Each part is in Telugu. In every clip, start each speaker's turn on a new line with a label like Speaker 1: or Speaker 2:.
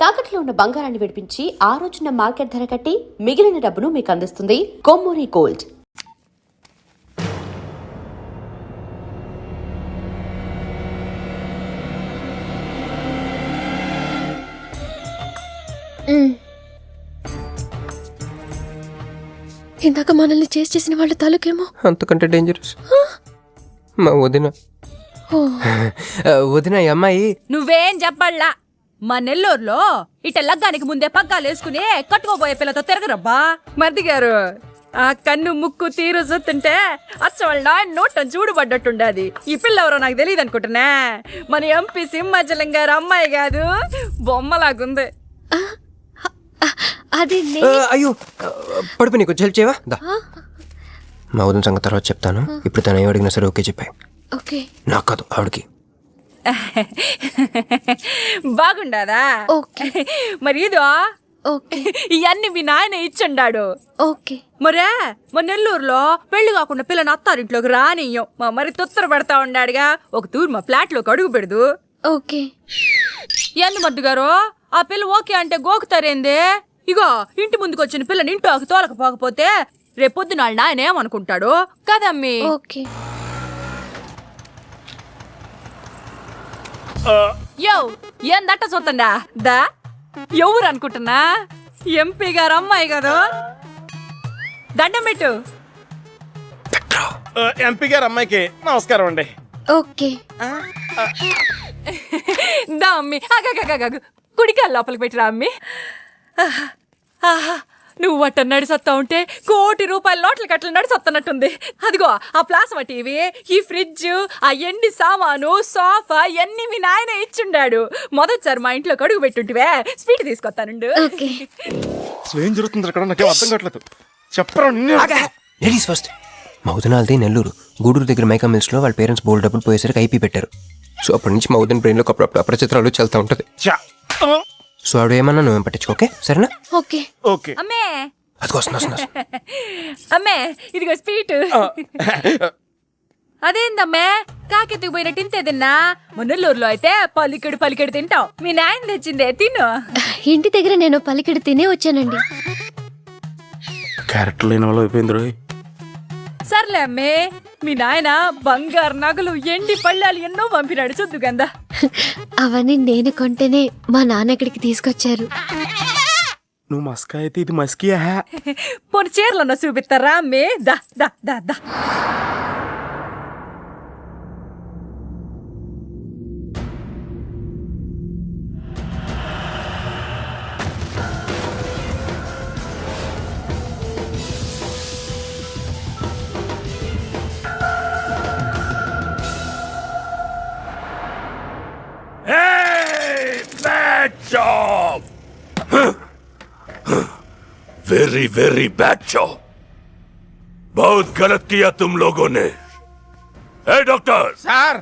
Speaker 1: తాకట్లో ఉన్న బంగారాన్ని విడిపించి ఆ రోజున మార్కెట్ ధర కట్టి మిగిలిన డబ్బును మీకు అందిస్తుంది కొమ్మూరి గోల్డ్.
Speaker 2: ఇందాక మనల్ని చేసిన వాళ్ళ తాలూకేమో
Speaker 3: అంతకంటే డేంజరస్. మా వదిన వదిన ఈ అమ్మాయి.
Speaker 4: నువ్వేం చెప్పాలా? మా నెల్లూరులో ఇట లగ్గానికి ముందే పగ్గాలు వేసుకుని కట్టుకోబోయే పిల్లతో తిరగరబ్బా. మర్ది గారు, ఆ కన్ను ముక్కు తీరు చూస్తుంటే అచ్చవాళ్ళ నాయన నోటం చూడుబడ్డట్టుండది. ఈ పిల్ల ఎవరో నాకు తెలియదు అనుకుంటున్నా. మన ఎంపీ సింహాచలం గారు అమ్మాయి కాదు, బొమ్మలాగుంది.
Speaker 2: అది
Speaker 3: అయ్యో పడుపు, నీకు హెల్ప్ చేయవా? మా వదిన సంగతి తర్వాత చెప్తాను. ఇప్పుడు తను ఏం అడిగినా సరే ఓకే చెప్పాయి.
Speaker 2: ఓకే,
Speaker 3: నాకు కాదు ఆవిడకి.
Speaker 4: బాగుండదా?
Speaker 2: ఓకే.
Speaker 4: మరి ఇదో
Speaker 2: ఓకే,
Speaker 4: ఇవన్నీ మీ నాయన ఇచ్చుండాడు.
Speaker 2: ఓకే.
Speaker 4: మరే మా నెల్లూరులో పెళ్లి కాకుండా పిల్లని అత్తారింట్లోకి రానియ్యం. మా మరి తొత్తర పడతా ఉండాడుగా. ఒక తూరు మా ఫ్లాట్ లోకి అడుగు పెడదు.
Speaker 2: ఓకే.
Speaker 4: ఎందు మద్దు గారు, ఆ పిల్ల ఓకే అంటే గోకుతారేందే? ఇగో ఇంటి ముందుకు వచ్చిన పిల్లని ఇంట్లోకి తోలకపోకపోతే రేపొద్దున వాళ్ళ నాయన ఏమనుకుంటాడు కదమ్మీ?
Speaker 2: ఓకే.
Speaker 4: యో ఏం దట్ట చూతండా దా? ఎవరు అనుకుంటున్నా? ఎంపీ గారు అమ్మాయి కదా. దండం పెట్టు.
Speaker 5: ఎంపీ గారు అమ్మాయికి నమస్కారం అండి.
Speaker 2: ఓకే.
Speaker 4: దా అమ్మి, కుడికాయ లోపలికి పెట్టిరా అమ్మి. నువ్వు అట్ట నడిసొత్తా ఉంటే ₹1 కోటి నోట్ల కట్టలు నడిసొత్తనట్టుంది. అదిగో ఆ ప్లాస్మా టీవీ, ఈ ఫ్రిడ్జ్, ఆ ఎండి సామాను, సోఫా ఎన్ని మీ నాయన ఇచ్చుండాడు. మొదటిసారి మా ఇంట్లో అడుగు పెట్టుంటివే, స్వీట్ తీసుకొస్తానుండు.
Speaker 5: ఏం జరుగుతుంది అక్కడ? నాకేం అర్థం కావట్లేదు. చెప్పరా?
Speaker 3: Ladies first. మా వదినాలది నెల్లూరు. గూడూరు దగ్గర మైకా మిల్స్ లో వాళ్ళ పేరెంట్స్ బోల్డ్ డబ్బులు పోయేసరికి ఐపీ పెట్టారు. సో అప్పటి నుంచి మా వదిన బ్రెయిన్ లో అప్పుడప్పుడు అపరిచిత్రాలు చల్తా ఉంటది. సో ఆవిడ ఏమన్నా నువ్వేం పట్టించుకో, ఓకే? సరేనా?
Speaker 2: ఓకే.
Speaker 5: ఓకే.
Speaker 4: అమ్మే,
Speaker 3: అదిగో వస్తున్నా.
Speaker 4: అమ్మే ఇదిగో స్వీట్. అదేందమ్మే కాకెత్తుకు పోయినట్టు ఇంతే తిన్నా? మున్నెల్లూరులో అయితే పలికెడు తింటావు. మీ నాయన తెచ్చిందే తిను.
Speaker 2: ఇంటి దగ్గర నేను పలికిడి తినే వచ్చానండి.
Speaker 5: క్యారెక్టర్ లేని వాళ్ళు అయిపోయింది.
Speaker 4: సర్లే అమ్మే, మీ నాయన బంగారు నగలు, ఎండి పళ్ళాలు ఎన్నో పంపినాడు చూద్దు గందా.
Speaker 2: అవన్నీ నేను కొంటేనే మా నాన్న ఇక్కడికి తీసుకొచ్చారు.
Speaker 5: నువ్వు మస్కా అయితే ఇది మస్కియా?
Speaker 4: పోనీ చీరలన్నా చూపిస్తారా అమ్మే? దా దా దా దా.
Speaker 6: Very very bad job. बहुत गलत किया तुम लोगों ने. ए डॉक्टर
Speaker 7: సార్,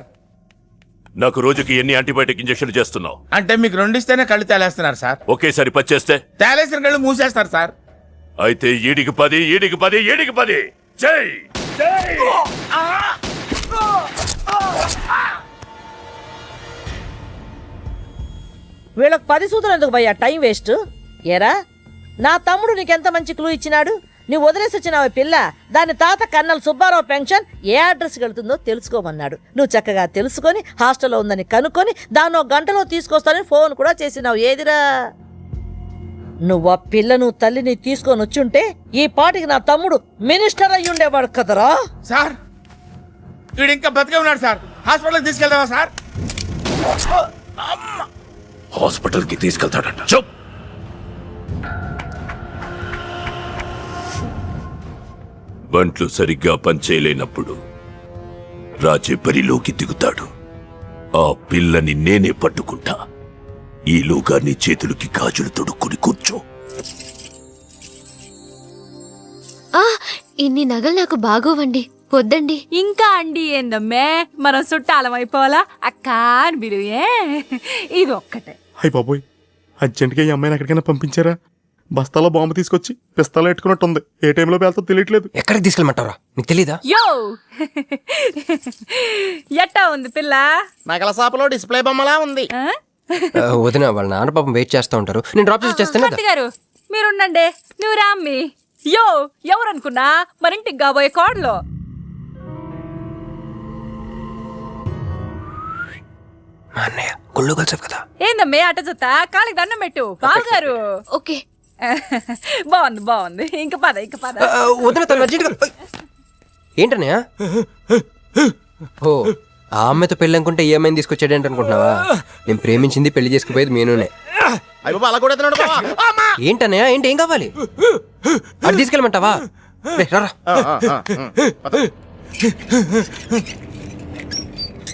Speaker 6: నాకు రోజుకి ఎన్ని యాంటీబయాటిక్ ఇంజెక్షన్లు చేస్తున్నావు?
Speaker 7: అంటే మీకు 2 ఇస్తేనే కళ్ళు తేలేస్తున్నారు సార్.
Speaker 6: ఒకేసారి 10 చేస్తే
Speaker 7: తేలేసిన కళ్ళు మూసేస్తారు సార్.
Speaker 6: అయితే ఈడికి 10 జై జై.
Speaker 8: వీళ్ళకి 10 సూత్రం ఎందుకు భయ్యా? Time waste. ఏరా, నా తమ్ముడు నీకెంత మంచి క్లూ ఇచ్చినాడు. నువ్వు వదిలేసి వచ్చినావు పిల్ల. దాని తాత కన్నల సుబ్బారావు పెన్షన్ ఏ అడ్రస్కి వెళ్తుందో తెలుసుకోమన్నాడు. నువ్వు చక్కగా తెలుసుకొని హాస్టల్లో ఉందని కనుక్కొని దాన్ని 1 గంటలో తీసుకొస్తానని ఫోన్ కూడా చేసినావు. ఏదిరా, నువ్వు ఆ పిల్లను తల్లిని తీసుకొని వచ్చుంటే ఈ పాటికి నా తమ్ముడు మినిస్టర్ అయ్యి ఉండేవాడు కదరా.
Speaker 7: సార్, వీడు ఇంకా బతికే ఉన్నాడు సార్. హాస్పిటల్కి తీసుకెళ్దామా సార్?
Speaker 6: హాస్పిటల్ కి తీసుకెళ్తాడంట. చూప్. బంట్లు సరిగ్గా పనిచేయలేనప్పుడు రాజే బరిలోకి దిగుతాడు. ఆ పిల్లని నేనే పట్టుకుంటా. ఈలోగా నీ చేతులకి గాజులు తొడుక్కుని కూర్చో.
Speaker 2: ఇన్ని నగలు నాకు బాగోవండి, వద్దండి.
Speaker 4: ఇంకా అండి ఏందమ్మే, మనం చుట్టాలం అయిపోవాలా? అక్క అని బిలువే. ఇది ఒక్కటే.
Speaker 5: అయ్యి బాబోయ్, అర్జెంట్గా ఈ అమ్మాయిని ఎక్కడికైనా పంపించారా? బస్తాలో బాంబు తీసుకొచ్చి పిస్తాలో ఎట్టుకున్నట్టుంది. ఏ టైంలో వెళ్తా తెలియట్లేదు.
Speaker 3: ఎక్కడికి తీసుకెళ్ళమంటారా? నీకు తెలీదా?
Speaker 4: యో ఎట్టా ఉంది పిల్ల?
Speaker 7: నగల షాపులో డిస్ప్లే బొమ్మలా ఉంది.
Speaker 3: వదిన వాళ్ళ నాన్న పాపం వెయిట్ చేస్తూ ఉంటారు, నేను డ్రాప్ చేసి చేస్తాను
Speaker 4: భర్త గారు మీరుండండి, నువ్వు రామ్మి. యో ఎవరనుకున్నా మరింటికి కాబోయే కోడలో.
Speaker 3: మా అన్నయ్య గుళ్ళు కలిసావు కదా.
Speaker 4: ఏందమ్మే అట జొత్త, కాళ్ళకి దండం పెట్టు. బావగారు
Speaker 2: ఓకే.
Speaker 4: బాగుంది. ఇంక పద.
Speaker 3: వదిన తను అర్జెంట్గా. ఏంటన్నయ్య? ఓ ఆ అమ్మాయితో పెళ్ళి అనుకుంటే ఈ అమ్మాయిని తీసుకొచ్చాడేంటి అనుకుంటున్నావా? నేను ప్రేమించింది పెళ్లి చేసుకుపోయేది మీనునే.
Speaker 5: అలా కూడా
Speaker 3: ఏంటన్నయ్య? ఏంటి, ఏం కావాలి? అది తీసుకెళ్ళమంటావా? రే, రారా.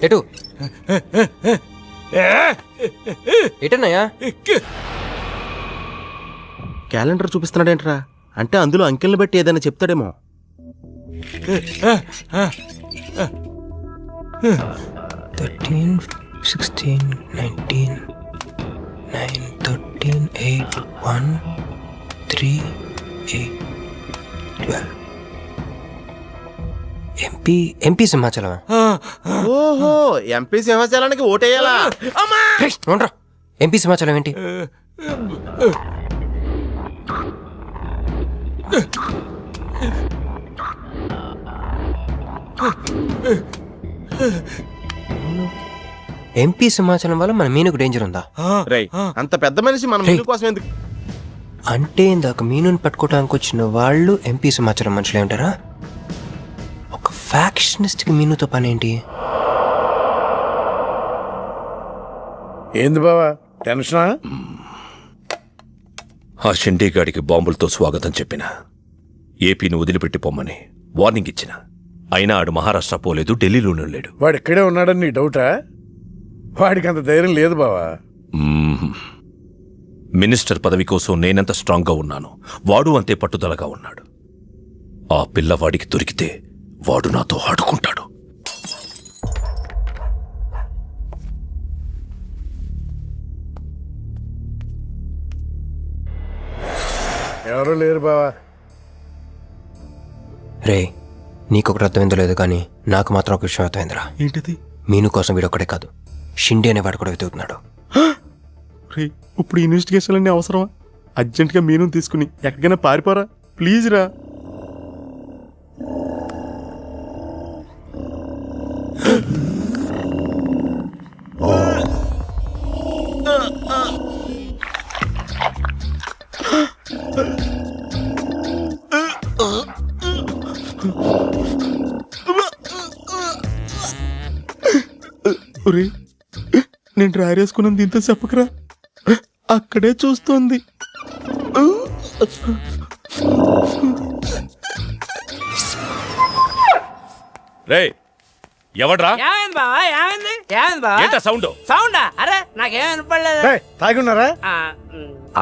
Speaker 3: ఎటు ఎటన్నయ్యా?
Speaker 5: క్యాలెండర్ చూపిస్తున్నాడేంట్రా? అంటే అందులో అంకెల్ని బట్టి ఏదైనా చెప్తాడేమో.
Speaker 3: 13, 16, 19, 9, 13, 8, 1, 3, 8, 12. ఎంపీ సింహాచలం.
Speaker 5: ఓహో, ఎంపీ సింహాచలానికి ఓటేయాలా?
Speaker 3: ఎంపీ సింహాచలం ఏంటి? ఎంపీ సింహాచలం వల్ల మన మీనుకు డేంజర్ ఉందా?
Speaker 5: రై, అంత పెద్ద మనిషి మన మీను కోసం ఎందుకు?
Speaker 3: అంటే ఇందాక మీనుని పట్టుకోవడానికి వచ్చిన వాళ్ళు ఎంపీ సింహాచలం మనుషులే ఉంటారా? ఒక ఫ్యాక్షనిస్ట్ కి మీనుతో పని ఏంటి?
Speaker 9: ఏంది బావా టెన్షనా?
Speaker 6: ఆ షిండేగాడికి బాంబులతో స్వాగతం చెప్పిన, ఏపీని వదిలిపెట్టి పొమ్మని వార్నింగ్ ఇచ్చిన. అయినా ఆడు మహారాష్ట్ర పోలేదు, ఢిల్లీలోనూ లేడు.
Speaker 9: వాడు ఇక్కడే ఉన్నాడని నీ డౌటా? వాడికి అంత ధైర్యం లేదు బావా.
Speaker 6: మినిస్టర్ పదవి కోసం నేనెంత స్ట్రాంగ్గా ఉన్నాను, వాడు అంతే పట్టుదలగా ఉన్నాడు. ఆ పిల్లవాడికి దొరికితే వాడు నాతో ఆడుకుంటాడు.
Speaker 9: ఎవరూ లేరు బావా.
Speaker 3: రే, నీకొకటి అర్థమైందో లేదు కానీ నాకు మాత్రం ఒక విషయం అర్థమైందిరా.
Speaker 5: ఏంటిది?
Speaker 3: మీను కోసం వీడొక్కడే కాదు, షిండే అనేవాడు కూడా వెతుకుతున్నాడు.
Speaker 5: రే, ఇప్పుడు ఇన్వెస్టిగేషన్ అన్నీ అవసరమా? అర్జెంట్గా మీను తీసుకుని ఎక్కడికైనా పారిపోరా ప్లీజ్ రా. ఒరే, నేను డ్రైరేసుకున్నాను, దీంతో చెప్పకరా. అక్కడే చూస్తోంది.
Speaker 6: రే ఎవడ్రా? సౌండ్
Speaker 10: సౌండా? అరే నాకేం వినపడలేదు.
Speaker 9: ఏయ్, తాగి ఉన్నారా?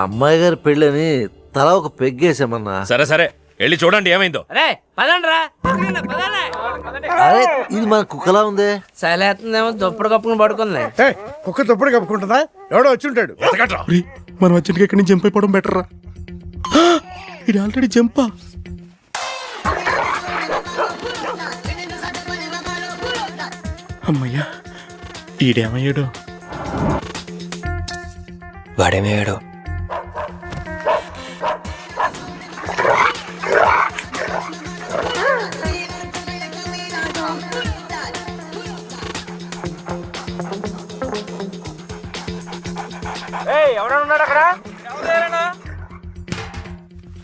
Speaker 10: అమ్మాయి గారి పెళ్ళని తల ఒక పెగ్గేసామన్నా.
Speaker 6: సరే సరే, వెళ్ళి చూడండి ఏమైందో.
Speaker 10: రే పదండ్రా. అరే ఇది మన కుక్కలా ఉంది. సలేతుందేమో దుప్పటి కప్పుకుని పడుకుంది.
Speaker 9: ఏయ్, కుక్క తప్పుడు కప్పుకుంటుందా? ఎవడో వచ్చి ఉంటాడు.
Speaker 6: వెతకట్రా.
Speaker 5: ఒరే, మనం అర్జెంట్గా ఇక్కడి నుంచి జంప్ అయిపోవడం బెటర్ రా. ఇది ఆల్రెడీ జంపా. అమ్మయ్యా, ఈడేమయ్యాడు?
Speaker 3: వాడేమయ్యాడు?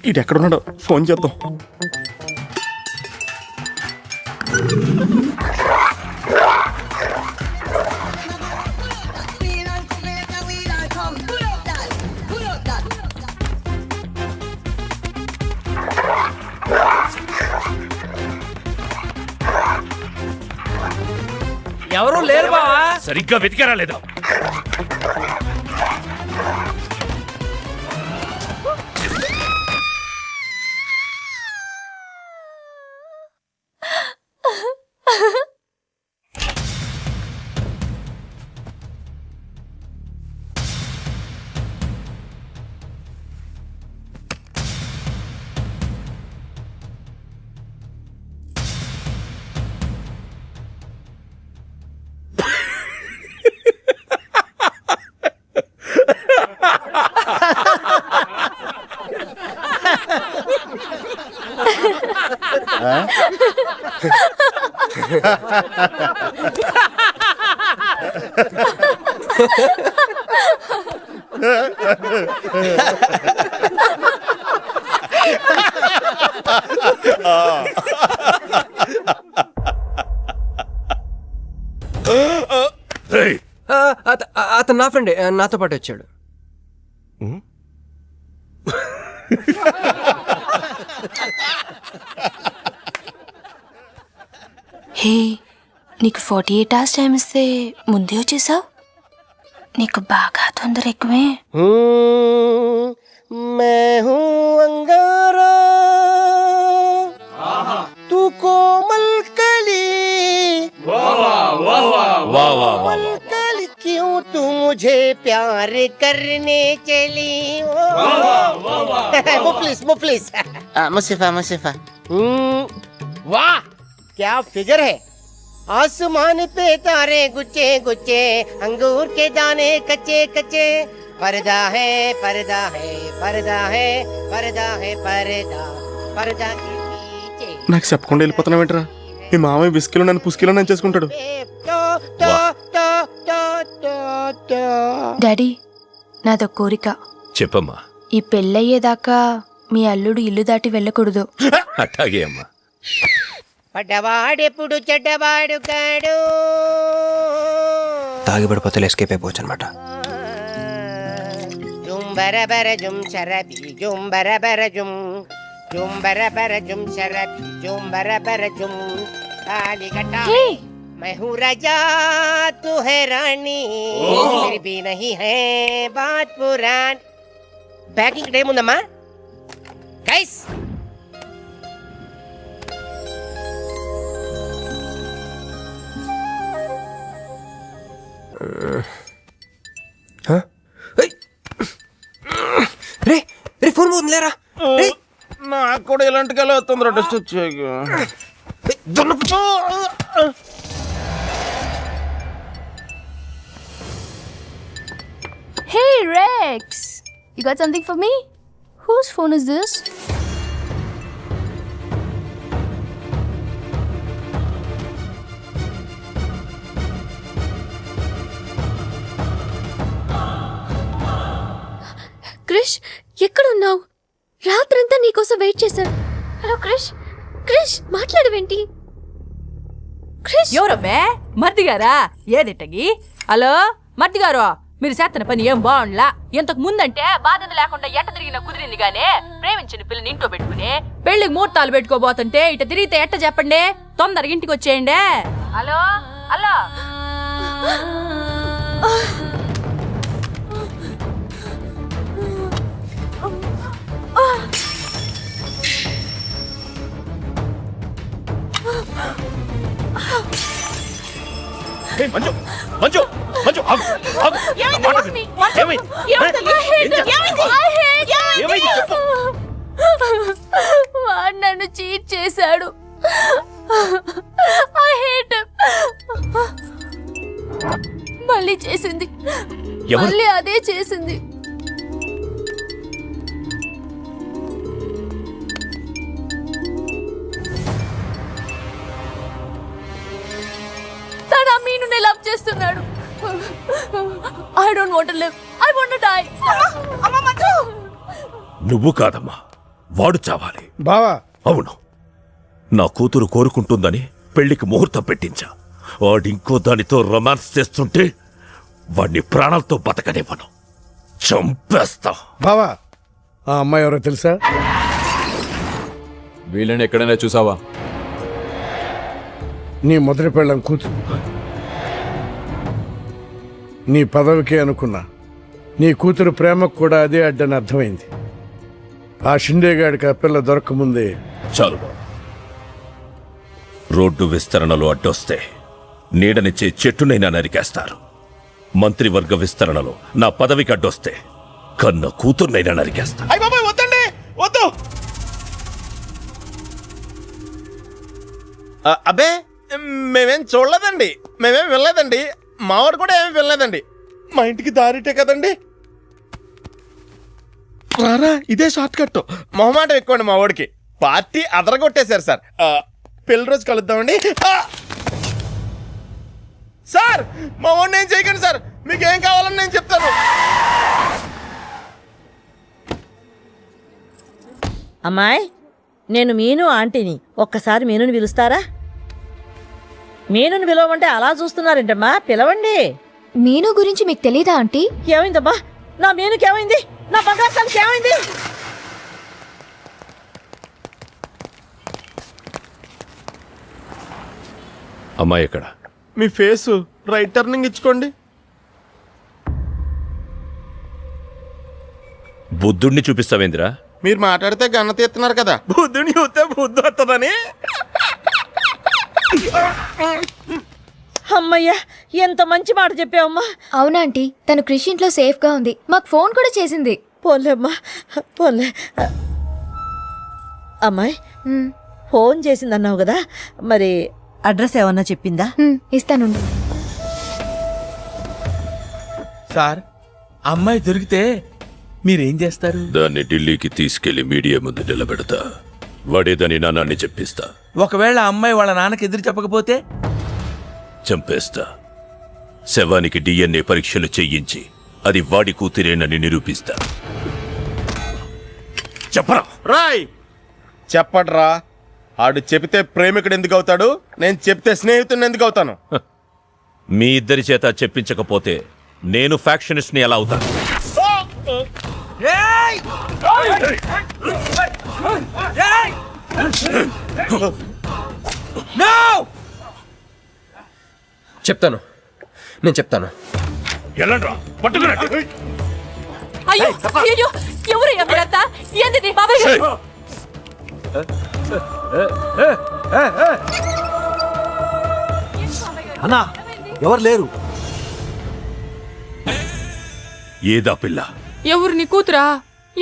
Speaker 5: ఈడు ఎక్కడున్నాడో ఫోన్ చేద్దాం.
Speaker 10: ఎవరు లేరు బావా.
Speaker 6: సరిగ్గా వెతికారా లేదా? రేయ్,
Speaker 3: అతను నా ఫ్రెండే, నాతో పాటు వచ్చాడు.
Speaker 2: హే, నీకు 48 hours టైం ఇస్తే ముందే వచ్చేసావు. నీకు బాగా తొందర ఎక్కువే.
Speaker 10: मैं हूँ अंगारा तू कोमल कली कोमल कली क्यों तू मुझे प्यार करने चली मुफलिस मुसीफा वाह क्या फिगर है. आसमान पे तारे गुच्चे गुच्चे अंगूर के दाने कच्चे कच्चे पर्दा है पर्दा है पर्दा है पर्दा है पर्दा पर्दा के पीछे.
Speaker 5: నాకు చెప్పకుండా వెళ్ళిపోతున్నావేంట్రా? మీ మామయ్య విస్కీలో నన్ను పుస్కీలో నన్ను చేసుకుంటాడు.
Speaker 2: డాడీ, నాదో కోరిక.
Speaker 6: చెప్పమ్మా.
Speaker 2: ఈ పెళ్ళయ్యేదాకా మీ అల్లుడు ఇల్లు దాటి వెళ్ళకూడదు.
Speaker 6: అట్టాగే అమ్మా.
Speaker 10: పడ్డవాడెప్పుడు చెడ్డవాడు కాడు.
Speaker 3: తాగిపడిపోతే ఎస్కేప్ అయిపోవచ్చు అనమాట.
Speaker 10: జుంబరబర జుం శరబి జుంబరబర జుం జుంబరబర జుం శరబి జుంబరబర జుం తాళిగట్ట. मैं हूँ राजा तू है रानी फिर भी नहीं है बात पुरानी. ప్యాకింగ్ టైం ఉందమ్మా గైస్.
Speaker 3: రే రే, ఫోన్ పోతుంది లేరా.
Speaker 7: నాకు కూడా ఇలాంటి కళ తొందర టెస్ట్ వచ్చాయి.
Speaker 2: Hey Rex, you got something for me? Whose phone is this? Krish, ఎక్కడున్నావు? రాత్రంతా నీకోసం వెయిట్ చేశాను. హలో క్రిష్, క్రిష్ మాట్లాడవేంటి? క్రిష్,
Speaker 4: ఎవరమ్మే? మర్దిగారా? ఏదిట్టగి? హలో మర్దిగారు, మీరు చేస్తున్న పని ఏం బాగుండ్లా. ఇంతకు ముందంటే బాధ్యత లేకుండా ఎట్ట తిరిగినా కుదిరింది గానే, ప్రేమించిన పిల్లని ఇంట్లో పెట్టుకుని పెళ్లికి ముహూర్తాలు పెట్టుకోబోతుంటే ఇట తిరిగితే ఎట్ట చెప్పండి? తొందరగా ఇంటికి వచ్చేయండి. Hello hello.
Speaker 6: మంజు మంజు మంజు ఆగు, ఆగు. నా మాట విను. ఏమైంది? ఏమైంది చెప్పు.
Speaker 2: వాడు నన్ను చీట్ చేశాడు. I hate him. మళ్ళీ చేసింది,
Speaker 6: ఎవరు?
Speaker 2: మళ్ళీ అదే చేసింది. తన మీనునే లవ్ చేస్తున్నాడు. I don't want to live. I want to die.
Speaker 6: నువ్వు కాదమ్మా, వాడు చావాలి.
Speaker 9: బావా,
Speaker 6: అవును, నా కూతురు కోరుకుంటుందని పెళ్లికి ముహూర్తం పెట్టించా. వాడింకో దానితో రొమాన్స్ చేస్తుంటే వాడిని ప్రాణాలతో బతకనివ్వను, చంపేస్తా.
Speaker 9: బావా, ఆ అమ్మాయి ఎవరో తెలుసా?
Speaker 11: వీళ్ళని ఎక్కడైనా చూసావా?
Speaker 9: నీ మొదటి పెళ్ళం కూతురు. నీ పదవికే అనుకున్నా, నీ కూతురు ప్రేమకు కూడా అదే అడ్డని అర్థమైంది. ఆ షిండేగాడికి ఆ పిల్ల దొరకముందే.
Speaker 6: చాలు బాబు. రోడ్డు విస్తరణలో అడ్డొస్తే నీడనిచ్చే చెట్టునైనా నరికేస్తారు. మంత్రివర్గ విస్తరణలో నా పదవికి అడ్డొస్తే కన్న కూతుర్నైనా నరికేస్తారు.
Speaker 7: అయ్య బాబాయ్ వద్దండి, వద్దు. అబ్బే మేమేం చూడలేదండి, మేమేం వెళ్ళలేదండి. మావాడు కూడా ఏమీ వెళ్ళలేదండి. మా ఇంటికి దారిటే కదండి. రారా ఇదే షార్ట్ కట్. మొహమాటం ఎక్కువండి మా వాడికి. పార్టీ అదరగొట్టేశారు సార్. పెళ్లి రోజు కలుద్దామండి. సార్ మా వాడిని ఏం చేయకండి సార్. మీకు ఏం కావాలని నేను చెప్తాను.
Speaker 8: అమ్మాయి, నేను మీను ఆంటీని. ఒక్కసారి మీనుని పిలుస్తారా? మీనుని పిలవమంటే అలా చూస్తున్నారేంటమ్మా? పిలవండి.
Speaker 2: మీను గురించి మీకు తెలీదా ఆంటీ?
Speaker 8: ఏమైందమ్మా? నా మీనుకి ఏమైంది? నా బంగారు తల్లికి ఏమైంది?
Speaker 6: అమ్మాయి ఎక్కడ?
Speaker 7: మీ ఫేస్ రైట్ టర్నింగ్ ఇచ్చుకోండి.
Speaker 6: బుద్ధుడిని చూపిస్తావేంద్రా?
Speaker 7: మీరు మాట్లాడితే గన్న తీస్తున్నారు కదా, బుద్ధుని చూస్తే బుద్ధి వస్తుందని.
Speaker 8: అమ్మయ్యా, ఎంత మంచి మాట చెప్పావమ్మా.
Speaker 2: అవునాంటీ, తను కృషి ఇంట్లో సేఫ్ గా ఉంది. మాకు ఫోన్ కూడా చేసింది.
Speaker 8: పోన్లేమ్మా, పోన్లే. అమ్మాయి, ఫోన్ చేసిందన్నావు కదా, మరి అడ్రస్ ఏమన్నా చెప్పిందా?
Speaker 2: ఇస్తాను.
Speaker 7: సార్ అమ్మాయి దొరికితే మీరేం చేస్తారు?
Speaker 6: దాన్ని ఢిల్లీకి తీసుకెళ్లి మీడియా ముందు నిలబెడతా. వాడేదని నాన్నని చెప్పిస్తా.
Speaker 7: ఒకవేళ అమ్మాయి వాళ్ళ నాన్నకి ఎదురు చెప్పకపోతే
Speaker 6: చంపేస్తా. శవానికి DNA పరీక్షలు చెయ్యించి అది వాడి కూతురేనని నిరూపిస్తా. చెప్పరా?
Speaker 7: రాయ్ చెప్పడ్రా. ఆడు చెబితే ప్రేమికుడు ఎందుకు అవుతాడు? నేను చెప్తే స్నేహితుడిని ఎందుకు అవుతాను?
Speaker 6: మీ ఇద్దరి చేత చెప్పించకపోతే నేను ఫ్యాక్షనిస్ట్ ని ఎలా అవుతాను?
Speaker 3: చెప్తాను, నేను చెప్తాను.
Speaker 6: ఎలాండ్రా పట్టుకున్నట్టు?
Speaker 4: అయ్యో అయ్యో, ఎవరు ఎక్కడంతా? ఏంది బాబాయ్ గారు?
Speaker 11: అన్నా, ఎవరు లేరు.
Speaker 6: ఏదా పిల్ల?
Speaker 4: ఎవరు నీ కూతురా?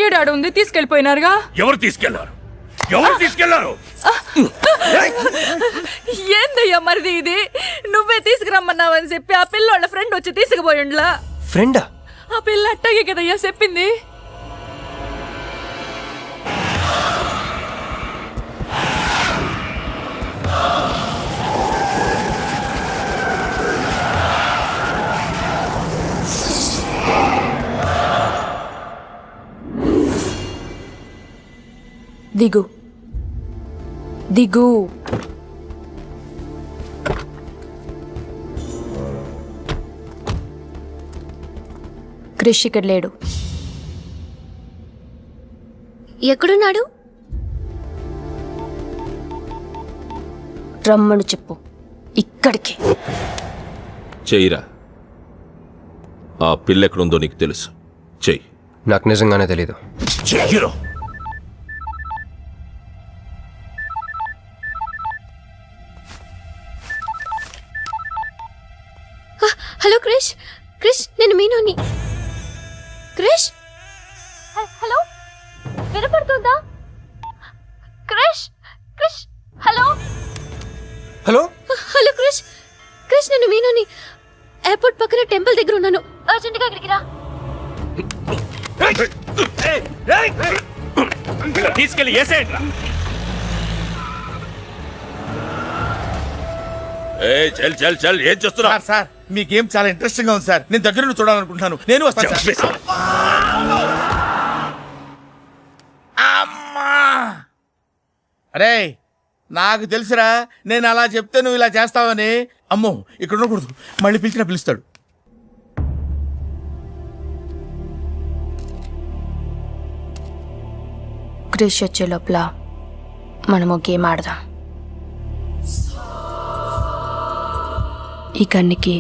Speaker 4: ఏడాడు ఉంది, తీసుకెళ్లిపోయినారుగా.
Speaker 6: ఎవరు తీసుకెళ్లారు? ఎవరు తీసుకెళ్లారు?
Speaker 4: ఏందయ్యా మరిది ఇది? నువ్వే తీసుకురమ్మన్నావని చెప్పి ఆ పిల్లోళ్ళ ఫ్రెండ్ వచ్చి తీసుకుపోయిండ్లా.
Speaker 3: ఫ్రెండా?
Speaker 4: ఆ పిల్ల అట్టగే కదయ్యా చెప్పింది.
Speaker 2: దిగు దిగు. క్రిష్ ఇక్కడ లేడు. ఎక్కడున్నాడు? రమ్మను చెప్పు. ఇక్కడికి.
Speaker 6: చెయ్యిరా. ఆ పిల్ల ఎక్కడుందో నీకు తెలుసు. చెయ్యి.
Speaker 3: నాకు నిజంగానే తెలీదు.
Speaker 6: చెయ్యిరా.
Speaker 2: హలో క్రిష్. క్రిష్, నేను మీనుని. క్రిష్, హలో, వినపడుతుందా? Krish, Krish, hello
Speaker 3: hello
Speaker 2: hello Krish. Krish, నేను మీనుని. ఎయిర్పోర్ట్ పక్కన టెంపుల్ దగ్గర ఉన్నాను. అర్జెంట్గా ఇక్కడికి రా.
Speaker 6: తీసుకెళ్ళి ఏసేయండి. చల్ చల్ చల్, ఏం చేస్తున్నా?
Speaker 7: సార్ మీ గేమ్ చాలా ఇంట్రెస్టింగ్ గా ఉంది సార్. నేను దగ్గర నుండి చూడాలనుకుంటున్నాను. నేను వస్తాను సార్. అమ్మా, అరే నాకు తెలుసురా, నేను అలా చెప్తే నువ్వు ఇలా చేస్తావని. అమ్మో, ఇక్కడ ఉండకూడదు. మళ్ళీ పిలిచినా పిలుస్తాడు.
Speaker 2: క్రిష్ వచ్చే లోపల మనము గేమ్ ఆడదాం. ఈ కన్నికి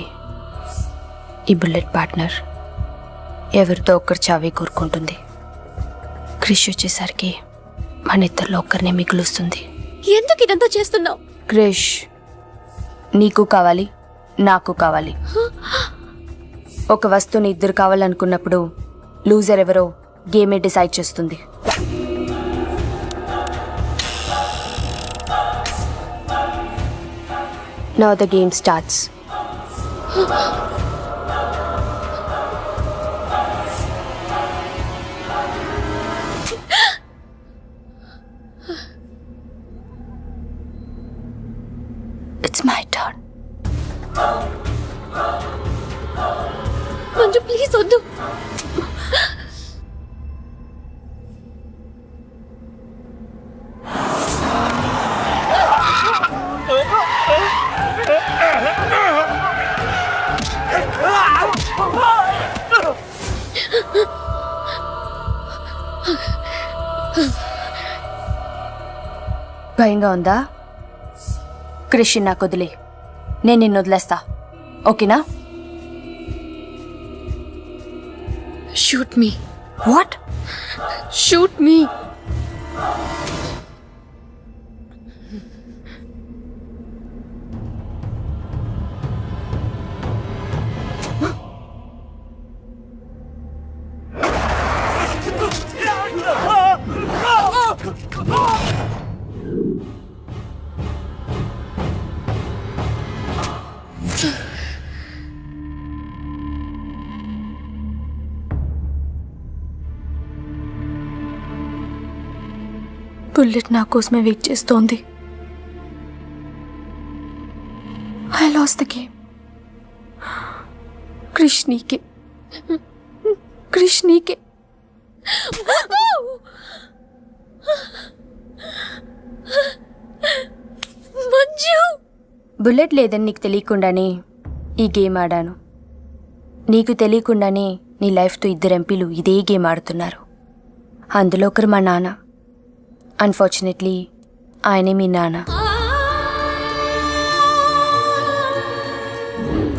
Speaker 2: ఈ బుల్లెట్ పార్ట్నర్ ఎవరితో ఒక్కరు చావే కోరుకుంటుంది. క్రిష్ వచ్చేసరికి మన ఇద్దరిలో ఒక్కరినే మిగులుస్తుంది. ఎందుకు ఇదంతా చేస్తున్నావు? క్రిష్, నీకు కావాలి, నాకు కావాలి. ఒక వస్తువుని ఇద్దరు కావాలనుకున్నప్పుడు లూజర్ ఎవరో గేమే డిసైడ్ చేస్తుంది. Now the game starts. భయంగా ఉందా? క్రిష్ నాకు వదిలే, నేను నిన్ను వదిలేస్తా, ఓకేనా?
Speaker 12: Shoot me.
Speaker 2: What?
Speaker 12: Shoot me.
Speaker 2: Bullet నా కోసమే వెయిట్ చేస్తోంది. I lost the game. Krish నీకే, క్రిష్ నీకే. బుల్లెట్ లేదని నీకు తెలియకుండానే ఈ గేమ్ ఆడాను. నీకు తెలియకుండానే నీ లైఫ్తో 2 ఎంపీలు ఇదే గేమ్ ఆడుతున్నారు. అందులో ఒకరు మా నాన్న. అన్ఫార్చునేట్లీ ఆయనే మీ నాన్న.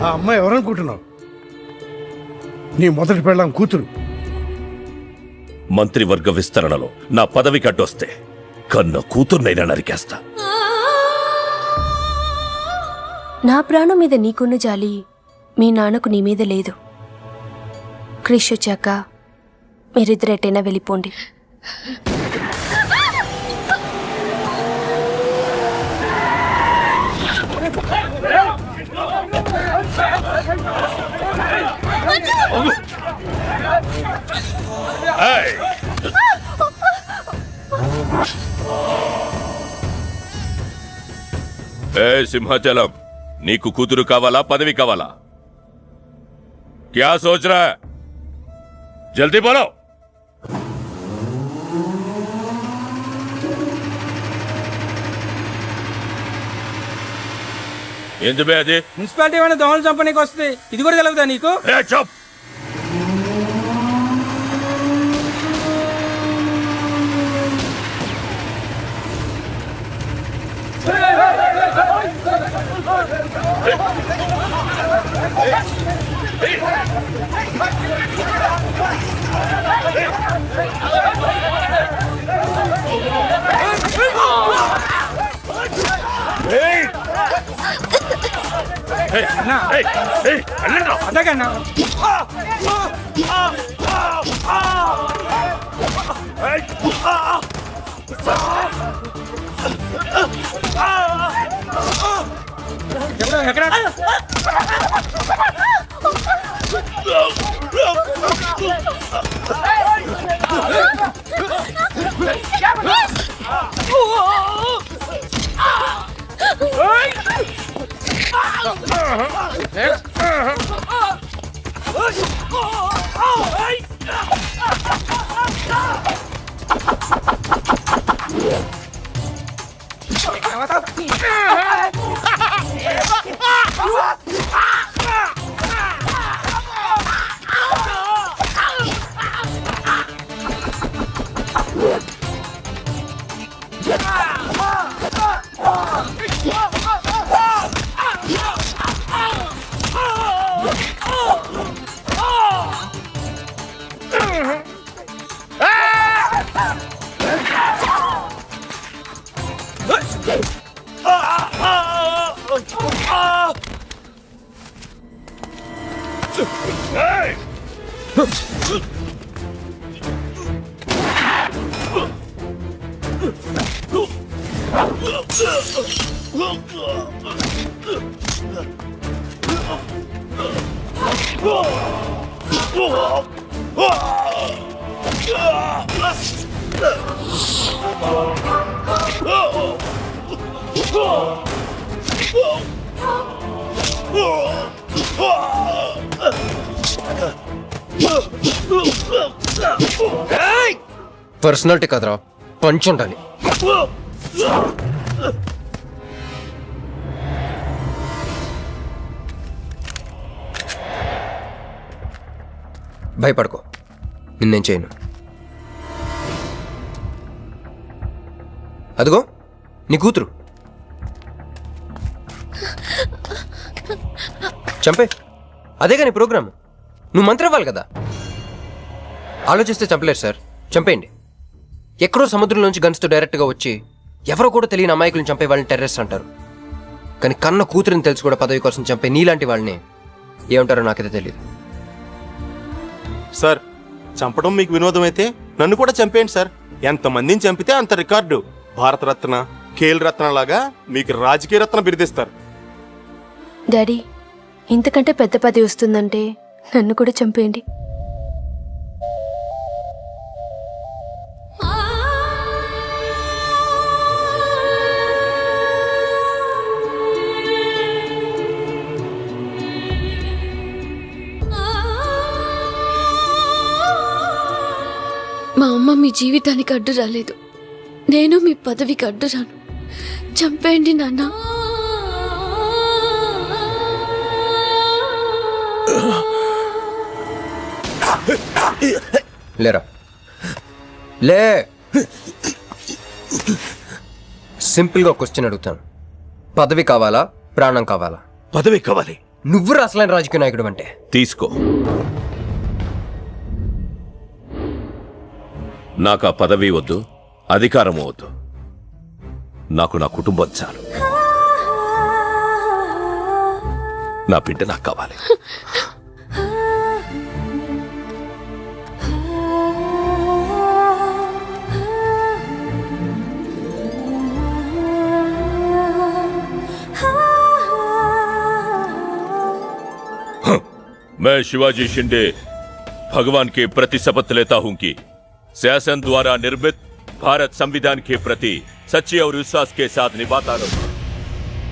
Speaker 9: ఆ అమ్మాయి ఎవరనుకుంటున్నావు? నీ మొదటి పెళ్ళాం కూతురు.
Speaker 6: మంత్రివర్గ విస్తరణలో నా పదవికి అడ్డొస్తే కన్న కూతుర్నైనా నరికేస్తా.
Speaker 2: నా ప్రాణం మీద నీకున్న జాలి మీ నాన్నకు నీ మీద లేదు. క్రిష్ వచ్చాక మీరిద్దరు ఎటైనా వెళ్ళిపోండి.
Speaker 6: సింహాచలం, నీకు కూతురు కావాలా, పదవి కావాలా? క్యా సోచ్ రా? జల్దీ బోలో. ఏంది బే అది?
Speaker 13: మున్సిపాలిటీ ఏమైనా దోమలు చంపనీకి వస్తుంది, ఇది కూడా తెలుగుతా నీకు?
Speaker 6: చప్.
Speaker 13: అదకన్నా ఎక్కడ
Speaker 3: పర్సనాలిటీ కదరా, పంచ్ ఉండాలి. భయపడుకో, నిన్నేం చేయను. అదిగో నీ కూతురు. చంపే, అదేగా నీ ప్రోగ్రామ్. నువ్వు మంత్రి అవ్వాలి కదా. ఆలోచిస్తే చంపలేరు సార్, చంపేయండి. ఎక్కడో సముద్రంలోంచి గన్స్తో డైరెక్ట్గా వచ్చి ఎవరో కూడా తెలియని అమాయకులను చంపే వాళ్ళని టెర్రరిస్ట్ అంటారు. కానీ కన్న కూతురిని తెలిసి కూడా పదవి కోసం చంపే నీలాంటి వాళ్ళని ఏమంటారో నాకైతే తెలియదు.
Speaker 5: సార్, చంపడం మీకు వినోదం అయితే నన్ను కూడా చంపేయండి సార్. ఎంతమందిని చంపితే అంత రికార్డు. భారతరత్న, ఖేల్ రత్న లాగా మీకు రాజకీయ రత్న బిరుదిస్తారు.
Speaker 2: డాడీ, ఇంతకంటే పెద్ద పదవి వస్తుందంటే నన్ను కూడా చంపేయండి.
Speaker 12: మా అమ్మ మీ జీవితానికి అడ్డు రాలేదు, నేను మీ పదవికి అడ్డు రాను. చంపేయండి నాన్న.
Speaker 3: లేరా, లే. సింపుల్గా క్వశ్చన్ అడుగుతాను. పదవి కావాలా, ప్రాణం కావాలా?
Speaker 6: పదవి కావాలి.
Speaker 3: నువ్వు అసలైన రాజకీయ నాయకుడు అంటే
Speaker 6: తీసుకో. నాకు ఆ పదవి వద్దు, అధికారం వద్దు. నాకు నా కుటుంబం చాలు. నా బిడ్డ నాకు కావాలి. मैं शिवाजी शिंदे भगवान के प्रति शपथ लेता हूं कि शासन द्वारा निर्मित भारत संविधान के प्रति सच्चे और विश्वास के साथ निभाता रहूंगा।